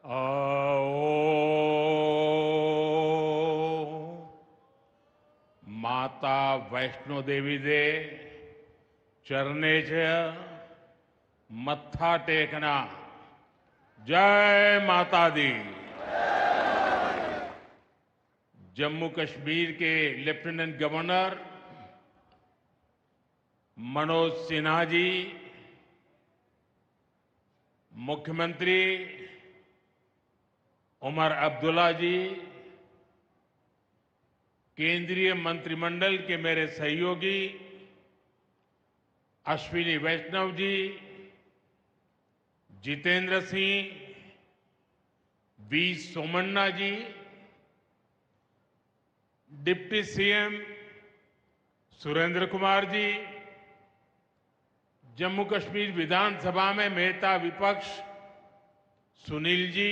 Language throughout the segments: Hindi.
आओ माता वैष्णो देवी दे चरणे च मत्था टेकना। जय माता दी। जम्मू कश्मीर के लेफ्टिनेंट गवर्नर मनोज सिन्हा जी, मुख्यमंत्री उमर अब्दुल्ला जी, केंद्रीय मंत्रिमंडल के मेरे सहयोगी Ashwini Vaishnaw ji, Jitendra Singh, V Somanna ji, deputy CM Surendra Kumar ji, Jammu Kashmir विधानसभा में नेता विपक्ष सुनील जी,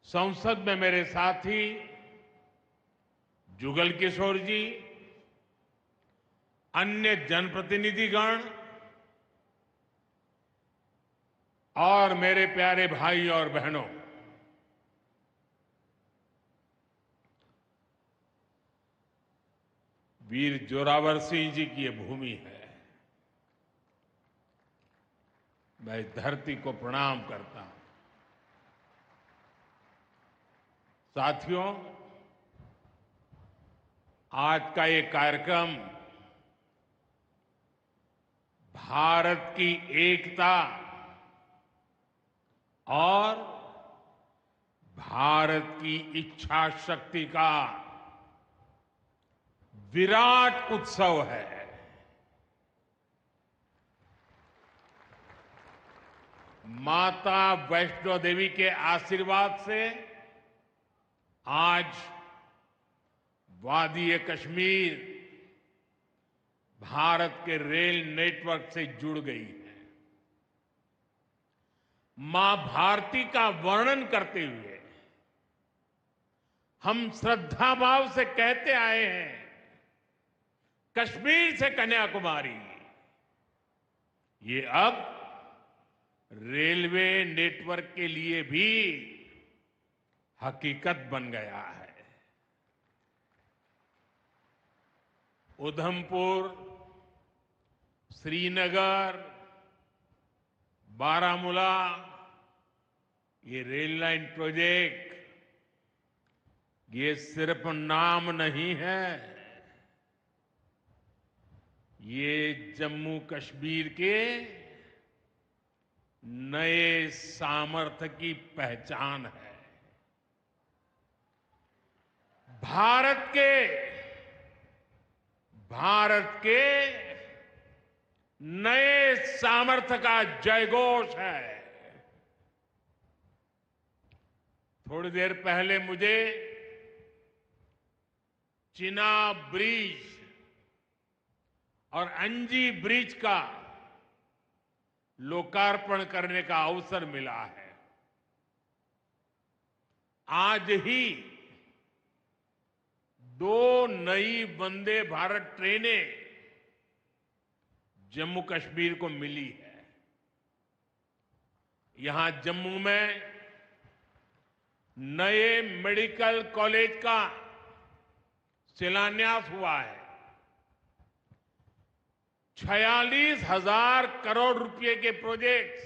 संसद में मेरे साथी जुगल किशोर जी, अन्य जनप्रतिनिधिगण और मेरे प्यारे भाई और बहनों, वीर जोरावर सिंह जी की ये भूमि है। मैं इस धरती को प्रणाम करता हूं। साथियों, आज का ये कार्यक्रम भारत की एकता और भारत की इच्छा शक्ति का विराट उत्सव है। माता वैष्णो देवी के आशीर्वाद से आज वादी कश्मीर भारत के रेल नेटवर्क से जुड़ गई है। मां भारती का वर्णन करते हुए हम श्रद्धा भाव से कहते आए हैं, कश्मीर से कन्याकुमारी। ये अब रेलवे नेटवर्क के लिए भी हकीकत बन गया है। उधमपुर, श्रीनगर, बारामूला, ये रेल लाइन प्रोजेक्ट ये सिर्फ नाम नहीं है, ये जम्मू कश्मीर के नए सामर्थ्य की पहचान है। भारत के नए सामर्थ्य का जयघोष है। थोड़ी देर पहले मुझे चिनाब ब्रिज और अंजी ब्रिज का लोकार्पण करने का अवसर मिला है। आज ही 2 नई वंदे भारत ट्रेनें जम्मू कश्मीर को मिली है। यहां जम्मू में नए मेडिकल कॉलेज का शिलान्यास हुआ है। 46,000 करोड़ रुपए के प्रोजेक्ट्स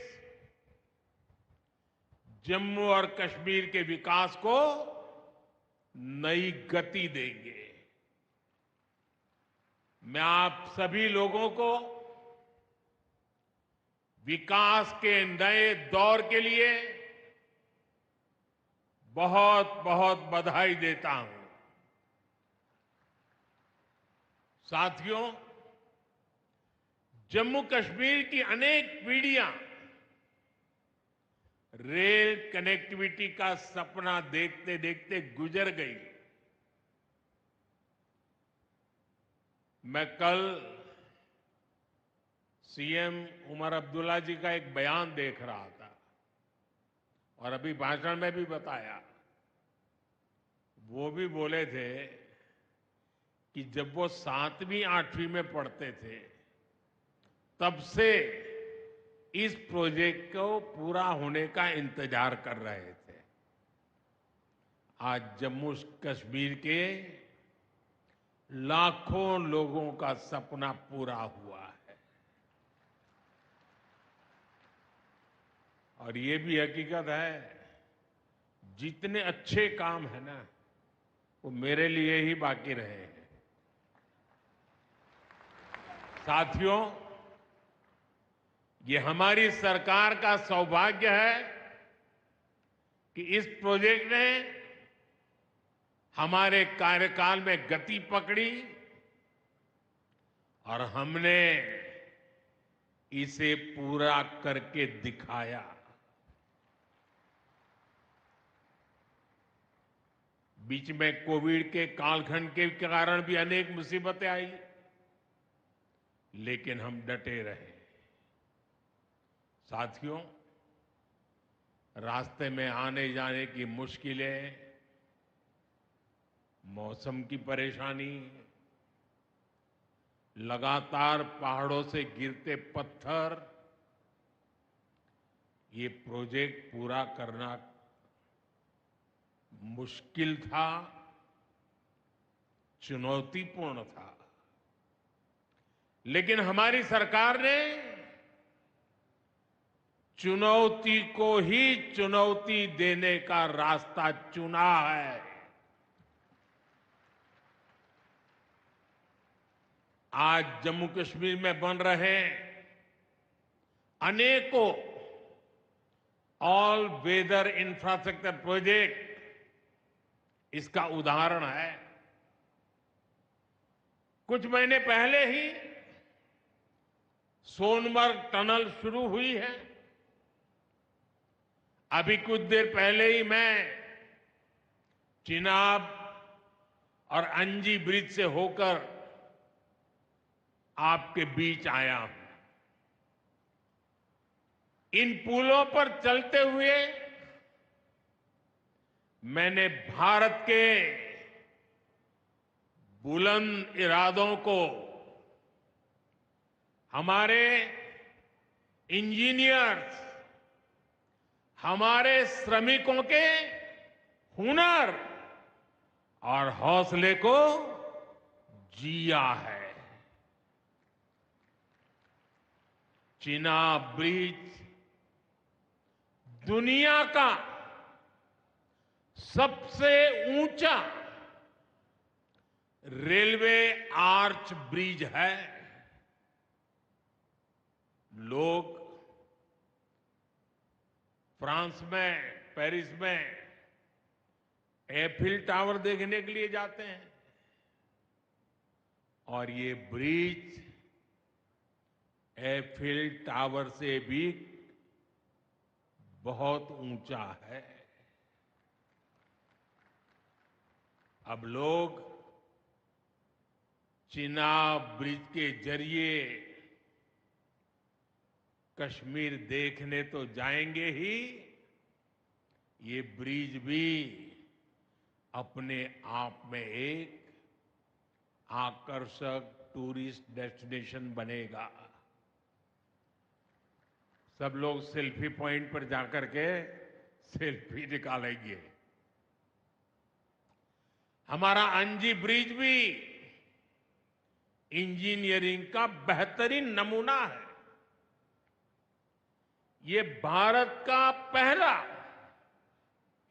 जम्मू और कश्मीर के विकास को नई गति देंगे। मैं आप सभी लोगों को विकास के नए दौर के लिए बहुत बहुत बधाई देता हूं। साथियों, जम्मू कश्मीर की अनेक पीढ़ियां रेल कनेक्टिविटी का सपना देखते देखते गुजर गई। मैं कल सीएम उमर अब्दुल्ला जी का एक बयान देख रहा था और अभी भाषण में भी बताया। वो भी बोले थे कि जब वो 7वीं 8वीं में पढ़ते थे तब से इस प्रोजेक्ट को पूरा होने का इंतजार कर रहे थे। आज जम्मू कश्मीर के लाखों लोगों का सपना पूरा हुआ है। और ये भी हकीकत है, जितने अच्छे काम है ना, वो मेरे लिए ही बाकी रहे हैं। साथियों, ये हमारी सरकार का सौभाग्य है कि इस प्रोजेक्ट ने हमारे कार्यकाल में गति पकड़ी और हमने इसे पूरा करके दिखाया। बीच में कोविड के कालखंड के कारण भी अनेक मुसीबतें आई, लेकिन हम डटे रहे। साथियों, रास्ते में आने जाने की मुश्किलें, मौसम की परेशानी, लगातार पहाड़ों से गिरते पत्थर, ये प्रोजेक्ट पूरा करना मुश्किल था, चुनौतीपूर्ण था। लेकिन हमारी सरकार ने चुनौती को ही चुनौती देने का रास्ता चुना है। आज जम्मू कश्मीर में बन रहे अनेकों ऑल वेदर इंफ्रास्ट्रक्चर प्रोजेक्ट इसका उदाहरण है। कुछ महीने पहले ही सोनमर्ग टनल शुरू हुई है। अभी कुछ देर पहले ही मैं चिनाब और अंजी ब्रिज से होकर आपके बीच आया हूं। इन पुलों पर चलते हुए मैंने भारत के बुलंद इरादों को, हमारे इंजीनियर्स, हमारे श्रमिकों के हुनर और हौसले को जिया है। चिनाब ब्रिज दुनिया का सबसे ऊंचा रेलवे आर्च ब्रिज है। लोग फ्रांस में, पेरिस में एफिल टावर देखने के लिए जाते हैं, और ये ब्रिज एफिल टावर से भी बहुत ऊंचा है। अब लोग चिनाब ब्रिज के जरिए कश्मीर देखने तो जाएंगे ही, ये ब्रिज भी अपने आप में एक आकर्षक टूरिस्ट डेस्टिनेशन बनेगा। सब लोग सेल्फी पॉइंट पर जाकर के सेल्फी निकालेंगे। हमारा अंजी ब्रिज भी इंजीनियरिंग का बेहतरीन नमूना है। ये भारत का पहला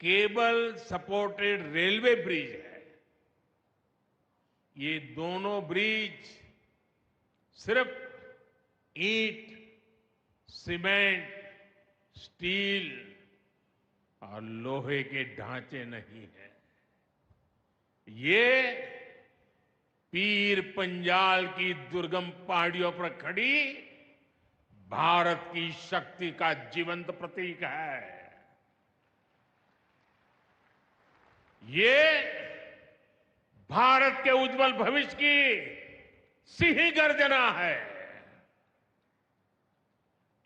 केबल सपोर्टेड रेलवे ब्रिज है। ये दोनों ब्रिज सिर्फ ईंट, सीमेंट, स्टील और लोहे के ढांचे नहीं हैं। ये पीर पंजाल की दुर्गम पहाड़ियों पर खड़ी भारत की शक्ति का जीवंत प्रतीक है। ये भारत के उज्जवल भविष्य की सिंह गर्जना है।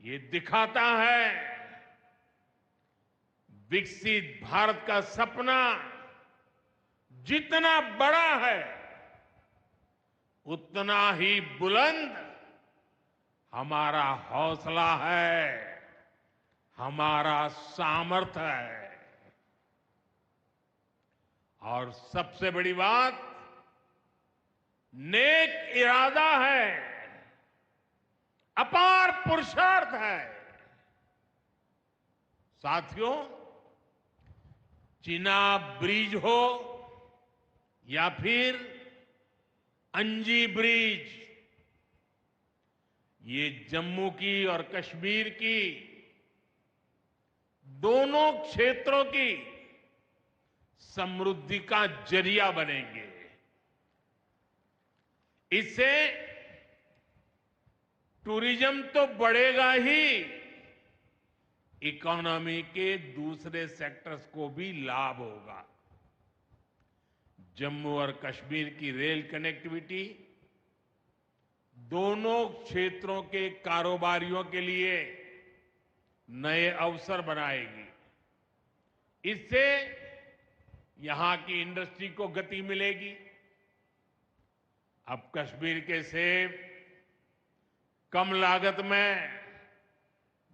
ये दिखाता है विकसित भारत का सपना जितना बड़ा है, उतना ही बुलंद हमारा हौसला है, हमारा सामर्थ्य है। और सबसे बड़ी बात, नेक इरादा है, अपार पुरुषार्थ है। साथियों, चिनाब ब्रिज हो या फिर अंजी ब्रिज, ये जम्मू की और कश्मीर की दोनों क्षेत्रों की समृद्धि का जरिया बनेंगे। इससे टूरिज्म तो बढ़ेगा ही, इकोनॉमी के दूसरे सेक्टर्स को भी लाभ होगा। जम्मू और कश्मीर की रेल कनेक्टिविटी दोनों क्षेत्रों के कारोबारियों के लिए नए अवसर बनाएगी। इससे यहां की इंडस्ट्री को गति मिलेगी। अब कश्मीर के सेब कम लागत में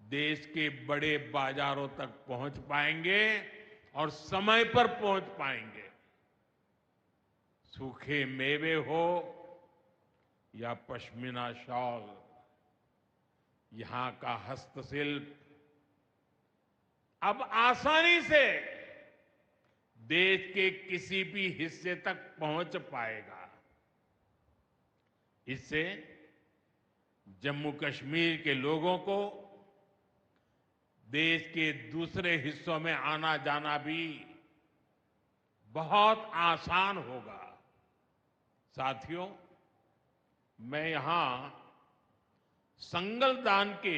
देश के बड़े बाजारों तक पहुंच पाएंगे और समय पर पहुंच पाएंगे। सूखे मेवे हो या पश्मीना शॉल, यहां का हस्तशिल्प अब आसानी से देश के किसी भी हिस्से तक पहुंच पाएगा। इससे जम्मू कश्मीर के लोगों को देश के दूसरे हिस्सों में आना जाना भी बहुत आसान होगा। साथियों, मैं यहां संगलदान के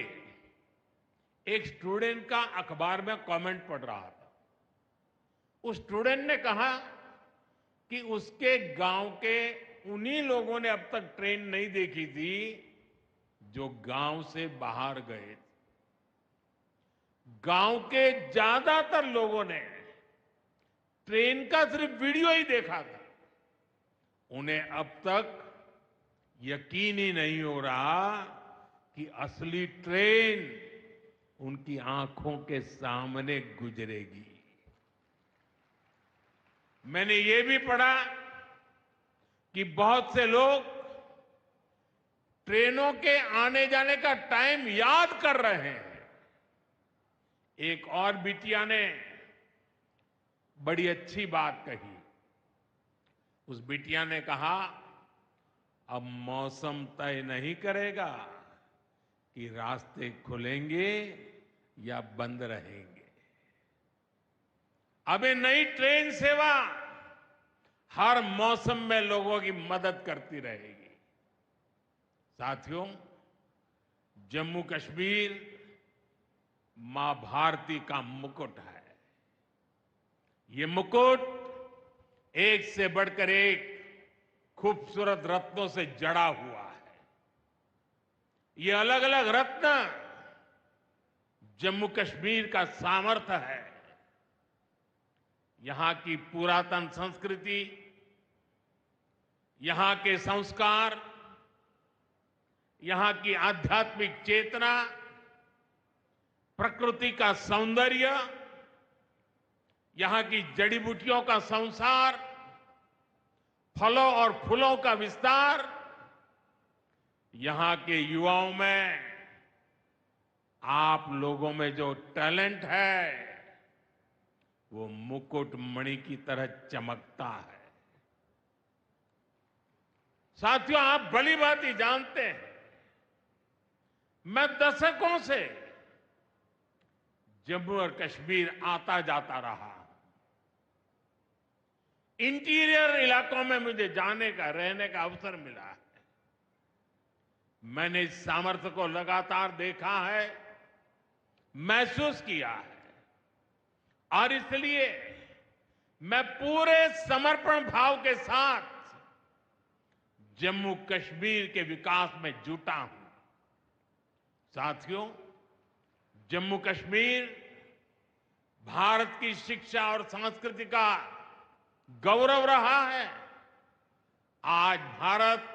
एक स्टूडेंट का अखबार में कमेंट पढ़ रहा था। उस स्टूडेंट ने कहा कि उसके गांव के उन्हीं लोगों ने अब तक ट्रेन नहीं देखी थी जो गांव से बाहर गए थे। गांव के ज्यादातर लोगों ने ट्रेन का सिर्फ वीडियो ही देखा था। उन्हें अब तक यकीन ही नहीं हो रहा कि असली ट्रेन उनकी आंखों के सामने गुजरेगी। मैंने ये भी पढ़ा कि बहुत से लोग ट्रेनों के आने जाने का टाइम याद कर रहे हैं। एक और बिटिया ने बड़ी अच्छी बात कही। उस बिटिया ने कहा, अब मौसम तय नहीं करेगा कि रास्ते खुलेंगे या बंद रहेंगे। अब ये नई ट्रेन सेवा हर मौसम में लोगों की मदद करती रहेगी। साथियों, जम्मू कश्मीर मां भारती का मुकुट है। ये मुकुट एक से बढ़कर एक खूबसूरत रत्नों से जड़ा हुआ है। ये अलग अलग रत्न जम्मू कश्मीर का सामर्थ्य है। यहां की पुरातन संस्कृति, यहां के संस्कार, यहां की आध्यात्मिक चेतना, प्रकृति का सौंदर्य, यहां की जड़ी बूटियों का संसार, फलों और फूलों का विस्तार, यहां के युवाओं में, आप लोगों में जो टैलेंट है वो मुकुट मणि की तरह चमकता है। साथियों, आप भली भांति जानते हैं, मैं दशकों से जम्मू और कश्मीर आता जाता रहा। इंटीरियर इलाकों में मुझे जाने का, रहने का अवसर मिला है। मैंने इस सामर्थ्य को लगातार देखा है, महसूस किया है, और इसलिए मैं पूरे समर्पण भाव के साथ जम्मू कश्मीर के विकास में जुटा हूं। साथियों, जम्मू कश्मीर भारत की शिक्षा और संस्कृति का गौरव रहा है। आज भारत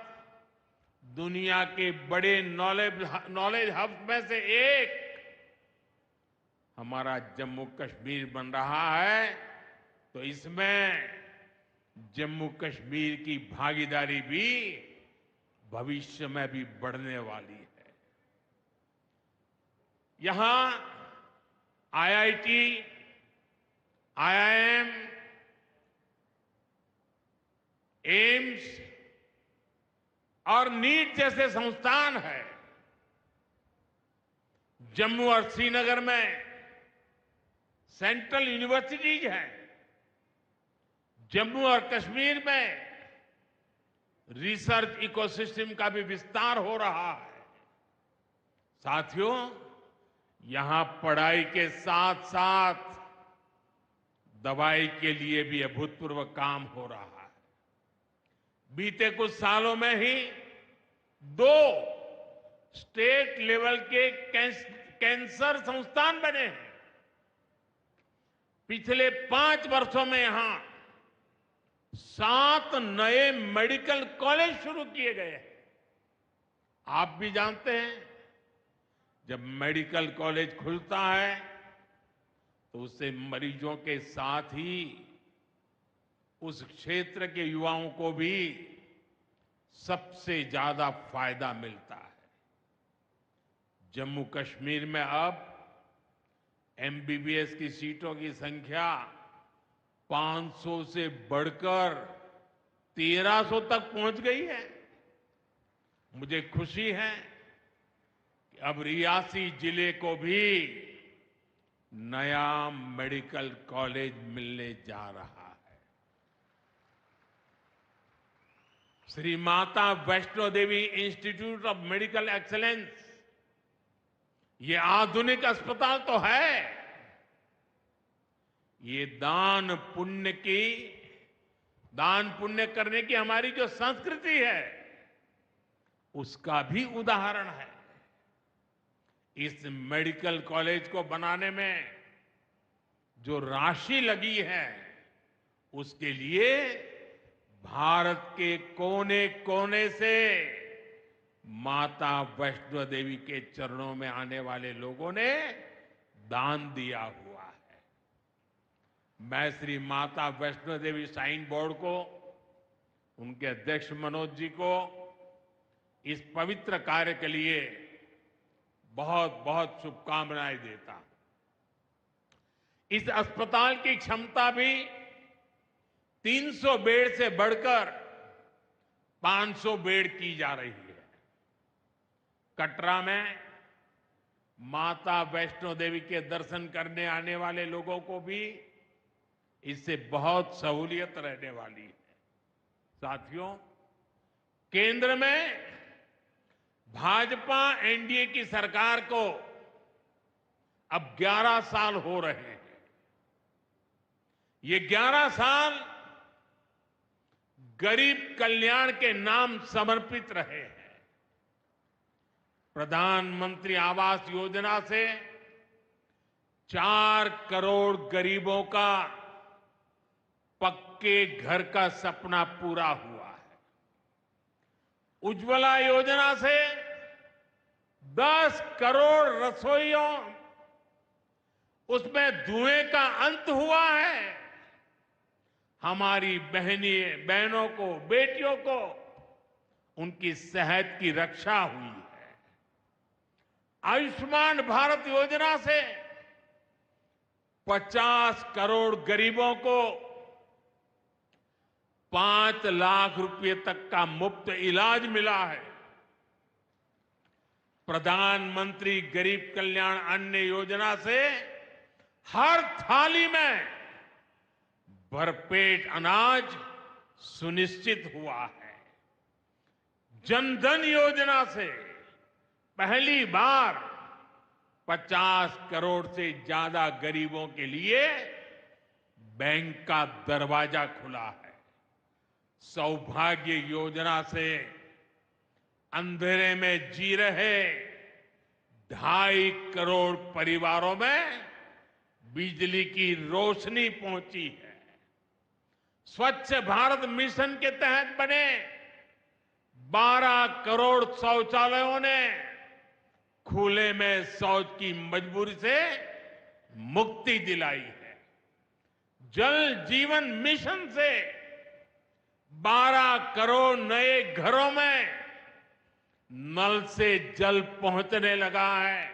दुनिया के बड़े नॉलेज हब में से एक हमारा जम्मू कश्मीर बन रहा है, तो इसमें जम्मू कश्मीर की भागीदारी भी भविष्य में भी बढ़ने वाली है। यहां आईआईटी, आईआईएम, एम्स और नीट जैसे संस्थान है। जम्मू और श्रीनगर में सेंट्रल यूनिवर्सिटीज हैं। जम्मू और कश्मीर में रिसर्च इकोसिस्टम का भी विस्तार हो रहा है। साथियों, यहां पढ़ाई के साथ साथ दवाई के लिए भी अभूतपूर्व काम हो रहा है। बीते कुछ सालों में ही 2 स्टेट लेवल के कैंसर संस्थान बने हैं। पिछले 5 वर्षों में यहां 7 नए मेडिकल कॉलेज शुरू किए गए हैं। आप भी जानते हैं, जब मेडिकल कॉलेज खुलता है तो उससे मरीजों के साथ ही उस क्षेत्र के युवाओं को भी सबसे ज्यादा फायदा मिलता है। जम्मू कश्मीर में अब एमबीबीएस की सीटों की संख्या 500 से बढ़कर 1300 तक पहुंच गई है। मुझे खुशी है कि अब रियासी जिले को भी नया मेडिकल कॉलेज मिलने जा रहा है। Shri Mata Vaishno Devi institute of medical excellence, ये आधुनिक अस्पताल तो है, ये दान पुण्य करने की हमारी जो संस्कृति है उसका भी उदाहरण है। इस मेडिकल कॉलेज को बनाने में जो राशि लगी है उसके लिए भारत के कोने कोने से माता वैष्णो देवी के चरणों में आने वाले लोगों ने दान दिया हुआ है। मैं श्री माता वैष्णो देवी श्राइन बोर्ड को, उनके अध्यक्ष मनोज जी को इस पवित्र कार्य के लिए बहुत बहुत शुभकामनाएं देता हूं। इस अस्पताल की क्षमता भी 300 बेड से बढ़कर 500 बेड की जा रही है। कटरा में माता वैष्णो देवी के दर्शन करने आने वाले लोगों को भी इससे बहुत सहूलियत रहने वाली है। साथियों, केंद्र में भाजपा एनडीए की सरकार को अब 11 साल हो रहे हैं। ये 11 साल गरीब कल्याण के नाम समर्पित रहे हैं। प्रधानमंत्री आवास योजना से 4 करोड़ गरीबों का पक्के घर का सपना पूरा हुआ है। उज्ज्वला योजना से 10 करोड़ रसोइयों, उसमें धुएं का अंत हुआ है। हमारी बहनों को, बेटियों को उनकी सेहत की रक्षा हुई है। आयुष्मान भारत योजना से 50 करोड़ गरीबों को 5 लाख रुपए तक का मुफ्त इलाज मिला है। प्रधानमंत्री गरीब कल्याण अन्न योजना से हर थाली में भरपेट अनाज सुनिश्चित हुआ है। जनधन योजना से पहली बार 50 करोड़ से ज्यादा गरीबों के लिए बैंक का दरवाजा खुला है। सौभाग्य योजना से अंधेरे में जी रहे 2.5 करोड़ परिवारों में बिजली की रोशनी पहुंची है। स्वच्छ भारत मिशन के तहत बने 12 करोड़ शौचालयों ने खुले में शौच की मजबूरी से मुक्ति दिलाई है। जल जीवन मिशन से 12 करोड़ नए घरों में नल से जल पहुंचने लगा है।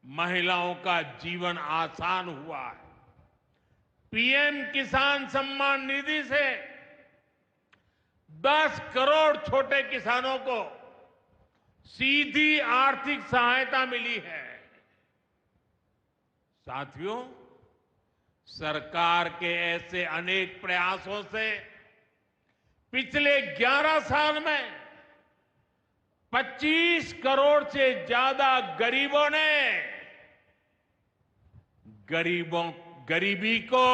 महिलाओं का जीवन आसान हुआ है। पीएम किसान सम्मान निधि से 10 करोड़ छोटे किसानों को सीधी आर्थिक सहायता मिली है। साथियों, सरकार के ऐसे अनेक प्रयासों से पिछले 11 साल में 25 करोड़ से ज्यादा गरीबों ने गरीबी को,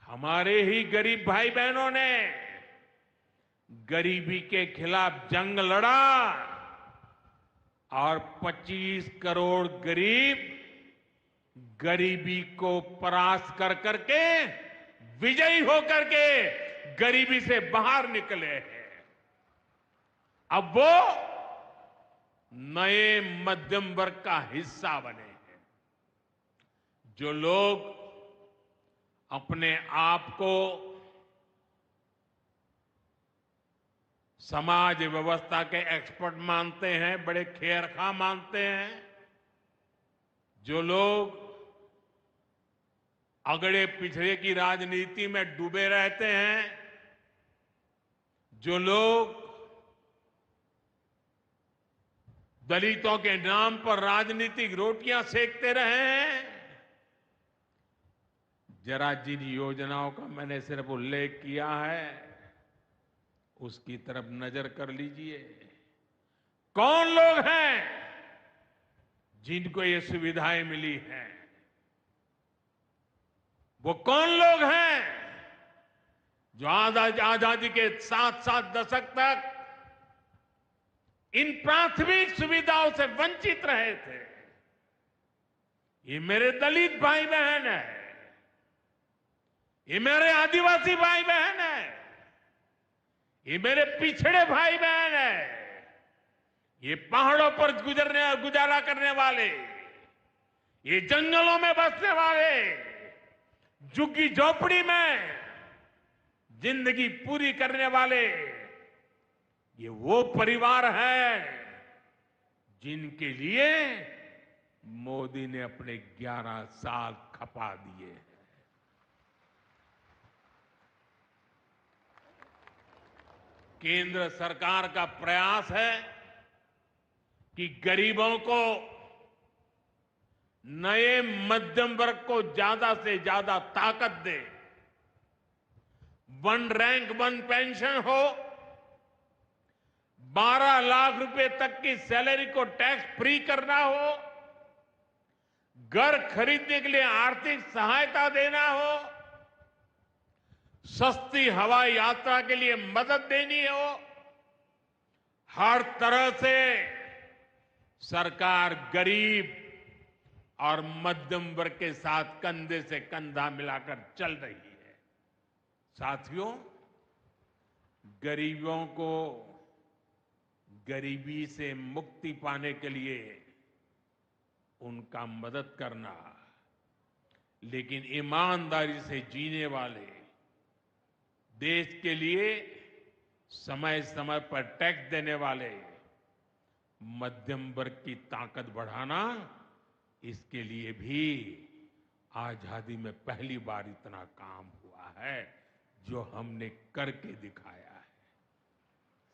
हमारे ही गरीब भाई बहनों ने गरीबी के खिलाफ जंग लड़ा और 25 करोड़ गरीब गरीबी को परास्त कर करके, विजयी होकर के गरीबी से बाहर निकले हैं। अब वो नए मध्यम वर्ग का हिस्सा बने हैं। जो लोग अपने आप को समाज व्यवस्था के एक्सपर्ट मानते हैं, बड़े खेरखा मानते हैं, जो लोग अगड़े पिछड़े की राजनीति में डूबे रहते हैं, जो लोग दलितों के नाम पर राजनीतिक रोटियां सेकते रहे हैं, जरा जिन योजनाओं का मैंने सिर्फ उल्लेख किया है उसकी तरफ नजर कर लीजिए। कौन लोग हैं जिनको ये सुविधाएं मिली हैं? वो कौन लोग हैं जो आजादी के 7 दशक तक इन प्राथमिक सुविधाओं से वंचित रहे थे? ये मेरे दलित भाई बहन है, ये मेरे आदिवासी भाई बहन है, ये मेरे पिछड़े भाई बहन है, ये पहाड़ों पर गुजारा करने वाले, ये जंगलों में बसने वाले, झुग्गी झोपड़ी में जिंदगी पूरी करने वाले, ये वो परिवार है जिनके लिए मोदी ने अपने 11 साल खपा दिए हैं। केंद्र सरकार का प्रयास है कि गरीबों को, नए मध्यम वर्ग को ज्यादा से ज्यादा ताकत दे। 1 रैंक 1 पेंशन हो, 12 लाख रुपए तक की सैलरी को टैक्स फ्री करना हो, घर खरीदने के लिए आर्थिक सहायता देना हो, सस्ती हवाई यात्रा के लिए मदद देनी हो, हर तरह से सरकार गरीब और मध्यम वर्ग के साथ कंधे से कंधा मिलाकर चल रही है। साथियों, गरीबों को गरीबी से मुक्ति पाने के लिए उनका मदद करना, लेकिन ईमानदारी से जीने वाले, देश के लिए समय समय पर टैक्स देने वाले मध्यम वर्ग की ताकत बढ़ाना, इसके लिए भी आजादी में पहली बार इतना काम हुआ है जो हमने करके दिखाया है।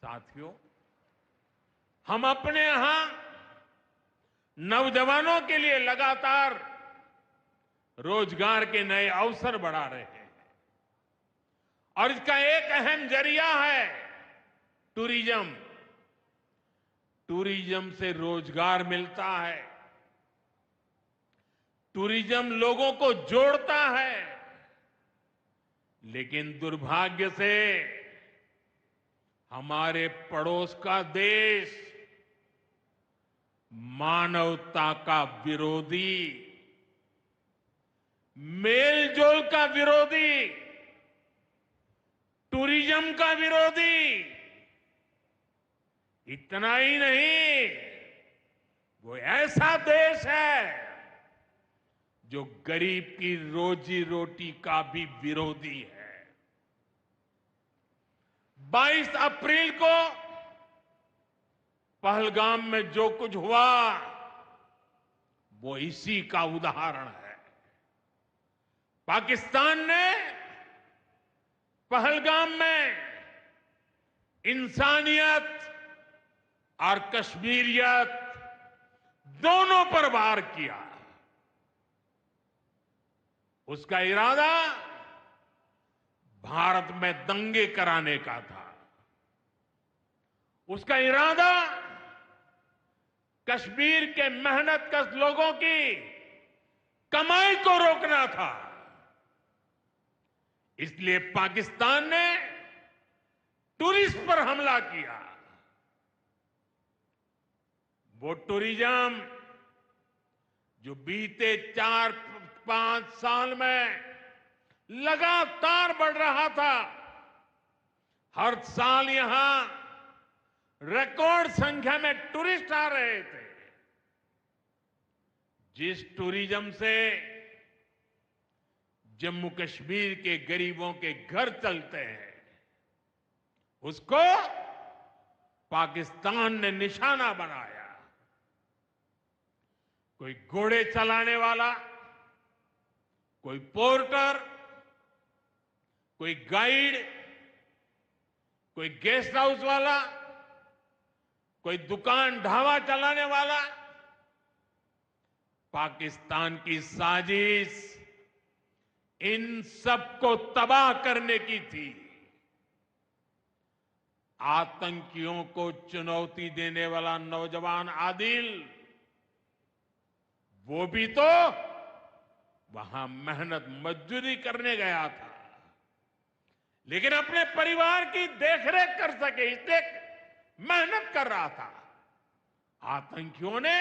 साथियों, हम अपने यहां नौजवानों के लिए लगातार रोजगार के नए अवसर बढ़ा रहे हैं और इसका एक अहम जरिया है टूरिज्म। टूरिज्म से रोजगार मिलता है, टूरिज्म लोगों को जोड़ता है, लेकिन दुर्भाग्य से हमारे पड़ोस का देश मानवता का विरोधी, मेलजोल का विरोधी, टूरिज्म का विरोधी, इतना ही नहीं, वो ऐसा देश है जो गरीब की रोजी रोटी का भी विरोधी है। 22 अप्रैल को पहलगाम में जो कुछ हुआ वो इसी का उदाहरण है। पाकिस्तान ने पहलगाम में इंसानियत और कश्मीरियत दोनों पर वार किया। उसका इरादा भारत में दंगे कराने का था। उसका इरादा कश्मीर के मेहनतकश लोगों की कमाई को रोकना था। इसलिए पाकिस्तान ने टूरिस्ट पर हमला किया। वो टूरिज्म जो बीते 4-5 साल में लगातार बढ़ रहा था, हर साल यहां रिकॉर्ड संख्या में टूरिस्ट आ रहे थे। जिस टूरिज्म से जम्मू कश्मीर के गरीबों के घर चलते हैं, उसको पाकिस्तान ने निशाना बनाया। कोई घोड़े चलाने वाला, कोई पोर्टर, कोई गाइड, कोई गेस्ट हाउस वाला, कोई दुकान ढाबा चलाने वाला, पाकिस्तान की साजिश इन सबको तबाह करने की थी। आतंकियों को चुनौती देने वाला नौजवान आदिल, वो भी तो वहां मेहनत मजदूरी करने गया था, लेकिन अपने परिवार की देखरेख कर सके इसलिए मेहनत कर रहा था। आतंकियों ने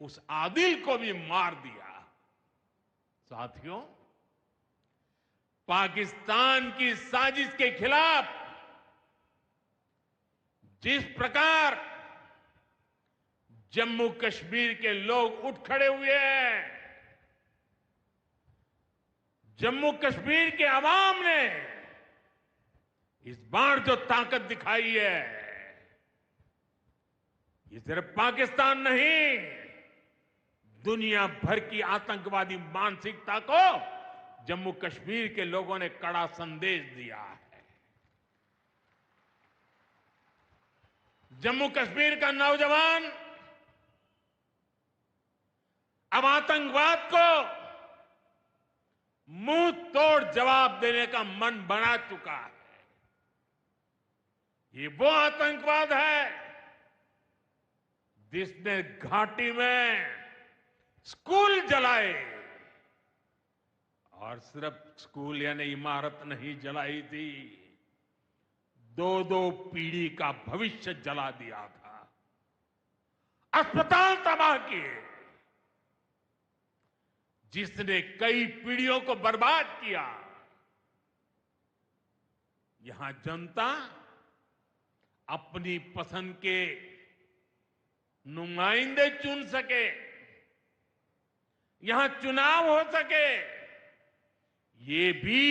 उस आदिल को भी मार दिया। साथियों, पाकिस्तान की साजिश के खिलाफ जिस प्रकार जम्मू कश्मीर के लोग उठ खड़े हुए हैं, जम्मू कश्मीर के अवाम ने इस बार जो ताकत दिखाई है, ये सिर्फ पाकिस्तान नहीं, दुनिया भर की आतंकवादी मानसिकता को जम्मू कश्मीर के लोगों ने कड़ा संदेश दिया है। जम्मू कश्मीर का नौजवान अब आतंकवाद को मुंह तोड़ जवाब देने का मन बना चुका है। ये वो आतंकवाद है जिसने घाटी में स्कूल जलाए, और सिर्फ स्कूल यानी इमारत नहीं जलाई थी, 2-2 पीढ़ी का भविष्य जला दिया था, अस्पताल तबाह किए, जिसने कई पीढ़ियों को बर्बाद किया। यहां जनता अपनी पसंद के नुमाइंदे चुन सके, यहां चुनाव हो सके, ये भी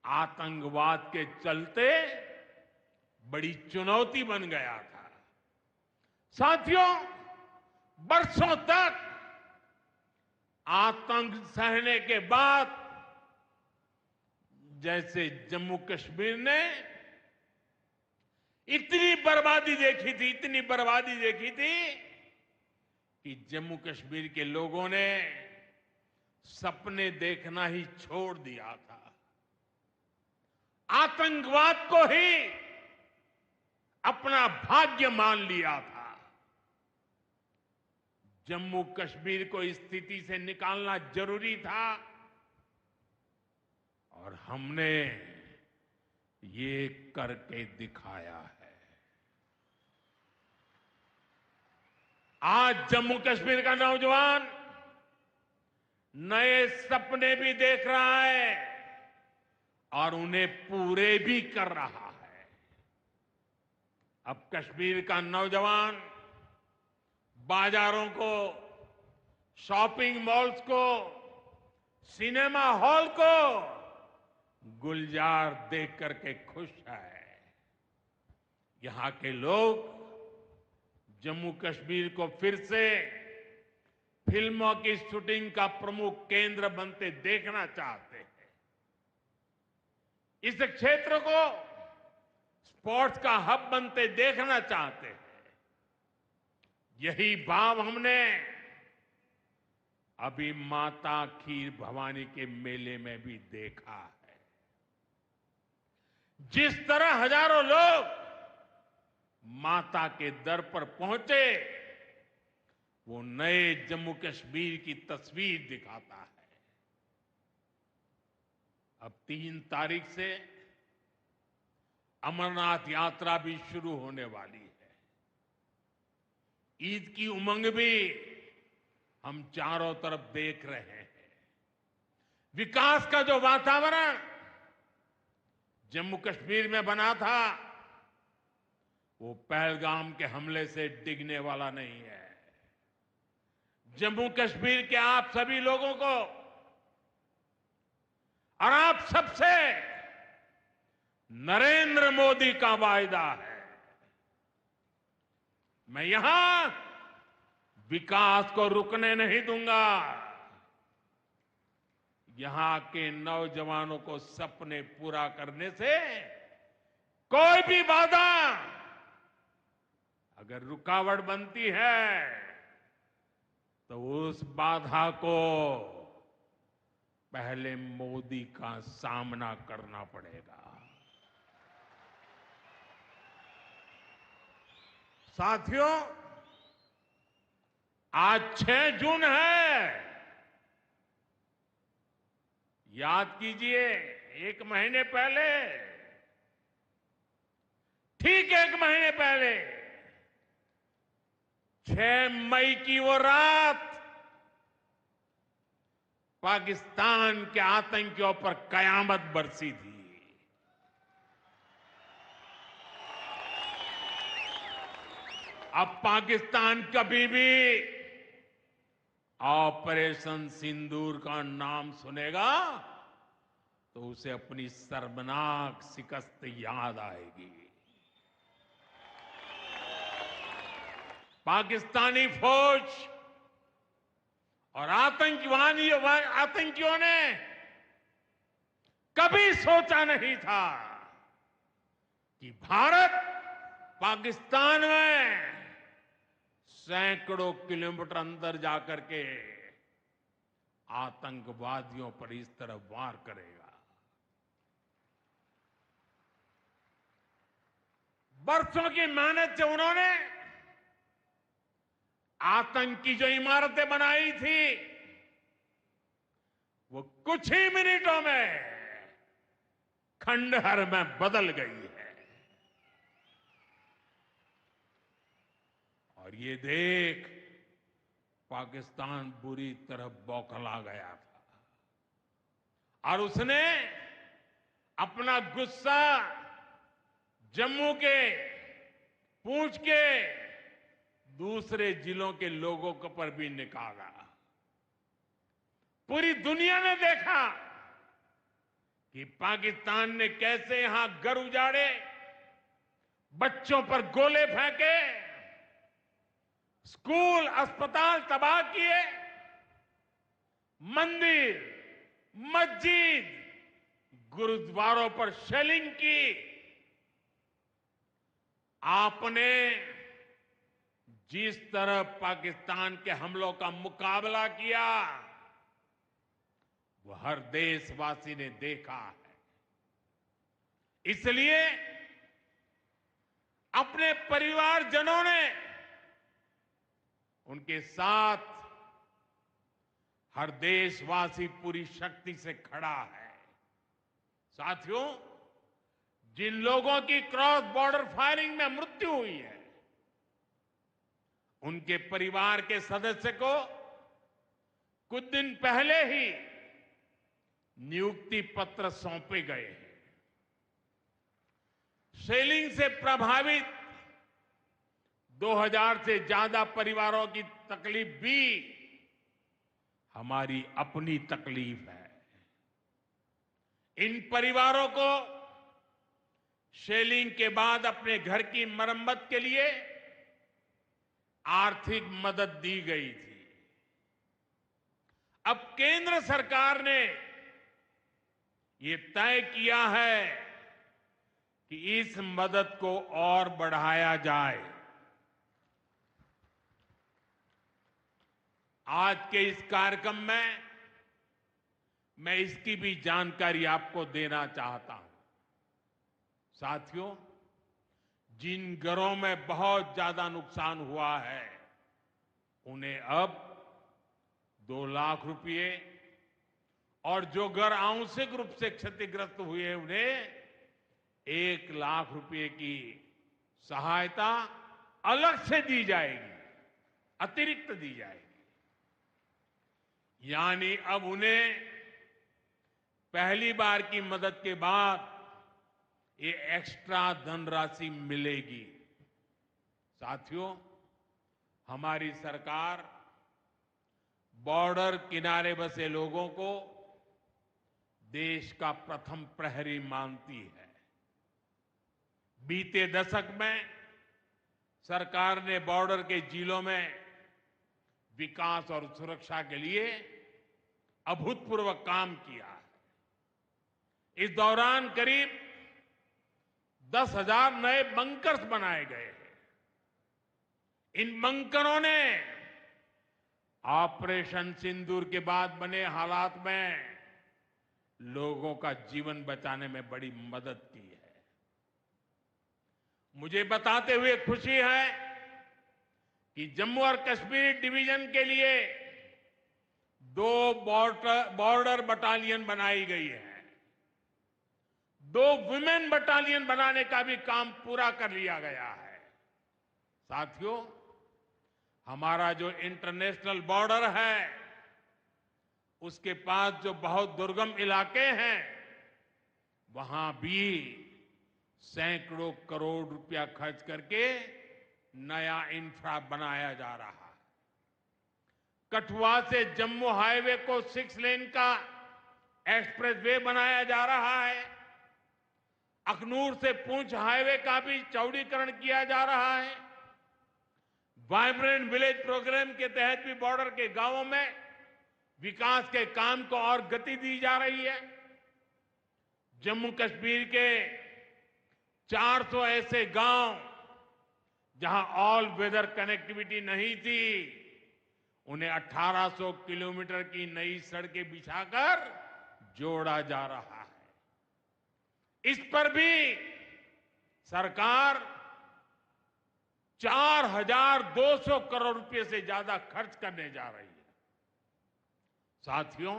आतंकवाद के चलते बड़ी चुनौती बन गया था। साथियों, बरसों तक आतंक सहने के बाद जैसे जम्मू कश्मीर ने इतनी बर्बादी देखी थी, इतनी बर्बादी देखी थी कि जम्मू कश्मीर के लोगों ने सपने देखना ही छोड़ दिया था। आतंकवाद को ही अपना भाग्य मान लिया था। जम्मू कश्मीर को इस स्थिति से निकालना जरूरी था, और हमने ये करके दिखाया है। आज जम्मू कश्मीर का नौजवान नए सपने भी देख रहा है और उन्हें पूरे भी कर रहा है। अब कश्मीर का नौजवान बाजारों को, शॉपिंग मॉल्स को, सिनेमा हॉल को गुलजार देख करके खुश है। यहां के लोग जम्मू कश्मीर को फिर से फिल्मों की शूटिंग का प्रमुख केंद्र बनते देखना चाहते हैं। इस क्षेत्र को स्पोर्ट्स का हब बनते देखना चाहते हैं। यही भाव हमने अभी माता खीर भवानी के मेले में भी देखा है। जिस तरह हजारों लोग माता के दर पर पहुंचे, वो नए जम्मू कश्मीर की तस्वीर दिखाता है। अब 3 तारीख से अमरनाथ यात्रा भी शुरू होने वाली है। ईद की उमंग भी हम चारों तरफ देख रहे हैं। विकास का जो वातावरण जम्मू कश्मीर में बना था, वो पहलगाम के हमले से डिगने वाला नहीं है। जम्मू कश्मीर के आप सभी लोगों को और आप सबसे नरेंद्र मोदी का वायदा है। मैं यहां विकास को रुकने नहीं दूंगा। यहां के नौजवानों को सपने पूरा करने से कोई भी बाधा अगर रुकावट बनती है, तो उस बाधा को पहले मोदी का सामना करना पड़ेगा। साथियों, आज 6 जून है। याद कीजिए, 1 महीने पहले, ठीक 1 महीने पहले 6 मई की वो रात पाकिस्तान के आतंकियों पर कयामत बरसी थी। अब पाकिस्तान कभी भी ऑपरेशन सिंदूर का नाम सुनेगा तो उसे अपनी शर्मनाक शिकस्त याद आएगी। पाकिस्तानी फौज और आतंकियों ने कभी सोचा नहीं था कि भारत पाकिस्तान में सैकड़ों किलोमीटर अंदर जाकर के आतंकवादियों पर इस तरह वार करेगा। बरसों की मेहनत से उन्होंने आतंकी जो इमारतें बनाई थी, वो कुछ ही मिनटों में खंडहर में बदल गई है। और ये देख पाकिस्तान बुरी तरह बौखला गया था और उसने अपना गुस्सा जम्मू के, पूंछ के दूसरे जिलों के लोगों के पर भी निकाला। पूरी दुनिया ने देखा कि पाकिस्तान ने कैसे यहां घर उजाड़े, बच्चों पर गोले फेंके, स्कूल, अस्पताल तबाह किए, मंदिर, मस्जिद, गुरुद्वारों पर शेलिंग की। आपने जिस तरह पाकिस्तान के हमलों का मुकाबला किया, वो हर देशवासी ने देखा है। इसलिए अपने परिवारजनों ने उनके साथ हर देशवासी पूरी शक्ति से खड़ा है। साथियों, जिन लोगों की क्रॉस बॉर्डर फायरिंग में मृत्यु हुई है, उनके परिवार के सदस्य को कुछ दिन पहले ही नियुक्ति पत्र सौंपे गए हैं। शेलिंग से प्रभावित 2000 से ज्यादा परिवारों की तकलीफ भी हमारी अपनी तकलीफ है। इन परिवारों को शेलिंग के बाद अपने घर की मरम्मत के लिए आर्थिक मदद दी गई थी। अब केंद्र सरकार ने ये तय किया है कि इस मदद को और बढ़ाया जाए। आज के इस कार्यक्रम में मैं इसकी भी जानकारी आपको देना चाहता हूं। साथियों, जिन घरों में बहुत ज्यादा नुकसान हुआ है उन्हें अब 2 लाख रुपए और जो घर आंशिक रूप से क्षतिग्रस्त हुए उन्हें 1 लाख रुपए की सहायता अलग से दी जाएगी, अतिरिक्त दी जाएगी। यानी अब उन्हें पहली बार की मदद के बाद ये एक्स्ट्रा धनराशि मिलेगी। साथियों, हमारी सरकार बॉर्डर किनारे बसे लोगों को देश का प्रथम प्रहरी मानती है। बीते दशक में सरकार ने बॉर्डर के जिलों में विकास और सुरक्षा के लिए अभूतपूर्व काम किया है। इस दौरान करीब 10,000 नए बंकर्स बनाए गए हैं। इन बंकरों ने ऑपरेशन सिंदूर के बाद बने हालात में लोगों का जीवन बचाने में बड़ी मदद की है। मुझे बताते हुए खुशी है कि जम्मू और कश्मीर डिवीजन के लिए 2 बॉर्डर बटालियन बनाई गई है। 2 वुमेन बटालियन बनाने का भी काम पूरा कर लिया गया है। साथियों, हमारा जो इंटरनेशनल बॉर्डर है उसके पास जो बहुत दुर्गम इलाके हैं वहां भी सैकड़ों करोड़ रुपया खर्च करके नया इंफ्रा बनाया जा रहा है। कठुआ से जम्मू हाईवे को 6 लेन का एक्सप्रेसवे बनाया जा रहा है। अखनूर से पुंछ हाईवे का भी चौड़ीकरण किया जा रहा है। वाइब्रेंट विलेज प्रोग्राम के तहत भी बॉर्डर के गांवों में विकास के काम को और गति दी जा रही है। जम्मू कश्मीर के 400 ऐसे गांव जहां ऑल वेदर कनेक्टिविटी नहीं थी, उन्हें 1800 किलोमीटर की नई सड़कें बिछाकर जोड़ा जा रहा है। इस पर भी सरकार 4,200 करोड़ रुपए से ज्यादा खर्च करने जा रही है। साथियों,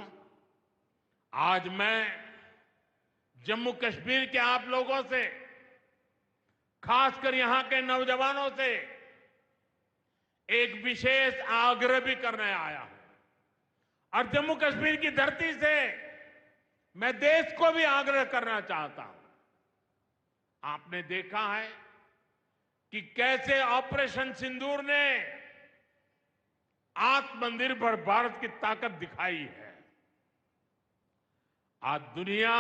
आज मैं जम्मू कश्मीर के आप लोगों से, खासकर यहां के नौजवानों से एक विशेष आग्रह भी करने आया हूं और जम्मू कश्मीर की धरती से मैं देश को भी आग्रह करना चाहता हूं। आपने देखा है कि कैसे ऑपरेशन सिंदूर ने आत्मनिर्भर भारत की ताकत दिखाई है। आज दुनिया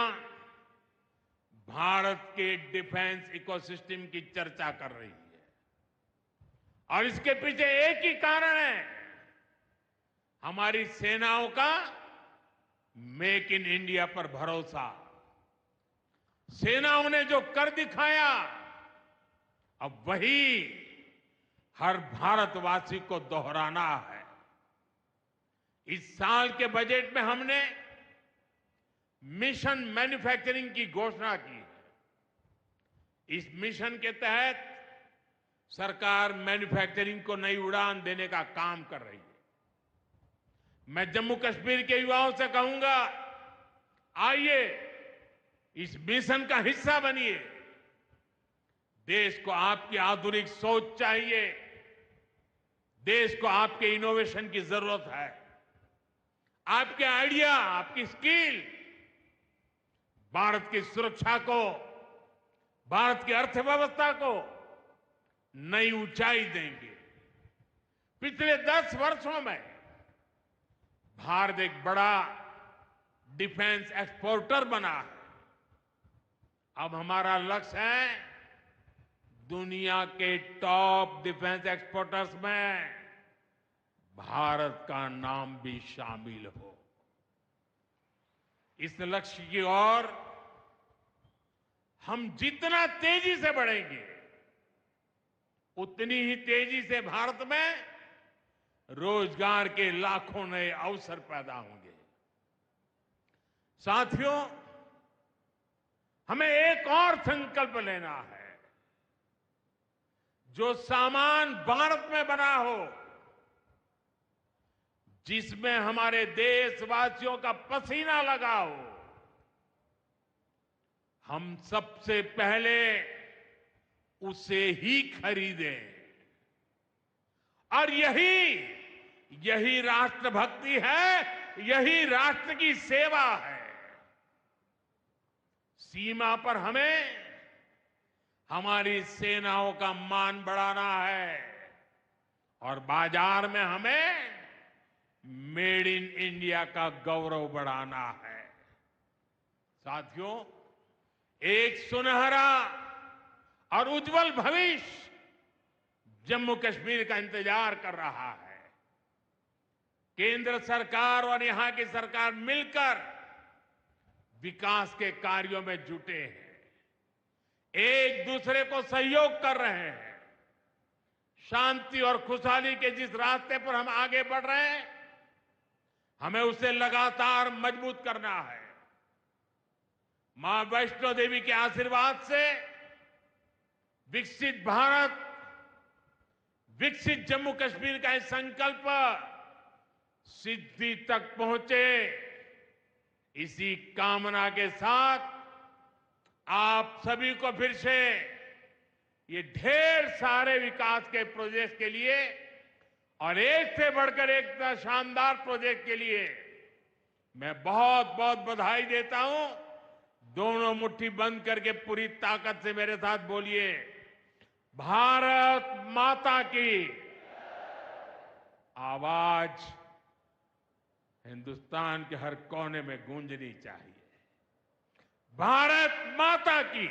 भारत के डिफेंस इकोसिस्टम की चर्चा कर रही है और इसके पीछे एक ही कारण है, हमारी सेनाओं का मेक इन इंडिया पर भरोसा। सेनाओं ने जो कर दिखाया, अब वही हर भारतवासी को दोहराना है। इस साल के बजट में हमने मिशन मैन्युफैक्चरिंग की घोषणा की है। इस मिशन के तहत सरकार मैन्युफैक्चरिंग को नई उड़ान देने का काम कर रही है। मैं जम्मू कश्मीर के युवाओं से कहूंगा, आइए इस मिशन का हिस्सा बनिए। देश को आपकी आधुनिक सोच चाहिए, देश को आपके इनोवेशन की जरूरत है। आपके आइडिया, आपकी स्किल भारत की सुरक्षा को, भारत की अर्थव्यवस्था को नई ऊंचाई देंगे। पिछले 10 वर्षों में भारत एक बड़ा डिफेंस एक्सपोर्टर बना है। अब हमारा लक्ष्य है दुनिया के टॉप डिफेंस एक्सपोर्टर्स में भारत का नाम भी शामिल हो। इस लक्ष्य की ओर हम जितना तेजी से बढ़ेंगे उतनी ही तेजी से भारत में रोजगार के लाखों नए अवसर पैदा होंगे। साथियों, हमें एक और संकल्प लेना है। जो सामान भारत में बना हो, जिसमें हमारे देशवासियों का पसीना लगा हो, हम सबसे पहले उसे ही खरीदें। और यही राष्ट्रभक्ति है, यही राष्ट्र की सेवा है। सीमा पर हमें हमारी सेनाओं का मान बढ़ाना है और बाजार में हमें मेड इन इंडिया का गौरव बढ़ाना है। साथियों, एक सुनहरा और उज्जवल भविष्य जम्मू कश्मीर का इंतजार कर रहा है। केंद्र सरकार और यहां की सरकार मिलकर विकास के कार्यों में जुटे हैं, एक दूसरे को सहयोग कर रहे हैं। शांति और खुशहाली के जिस रास्ते पर हम आगे बढ़ रहे हैं, हमें उसे लगातार मजबूत करना है। मां वैष्णो देवी के आशीर्वाद से विकसित भारत, विकसित जम्मू कश्मीर का यह संकल्प सिद्धि तक पहुंचे, इसी कामना के साथ आप सभी को फिर से ये ढेर सारे विकास के प्रोजेक्ट के लिए और एक से बढ़कर एक शानदार प्रोजेक्ट के लिए मैं बहुत बहुत बधाई देता हूं। दोनों मुट्ठी बंद करके पूरी ताकत से मेरे साथ बोलिए, भारत माता की। आवाज हिंदुस्तान के हर कोने में गूंजनी चाहिए। भारत माता की,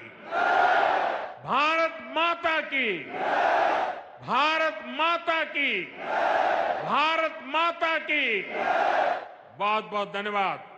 भारत माता की, भारत माता की, भारत माता की। बहुत बहुत धन्यवाद।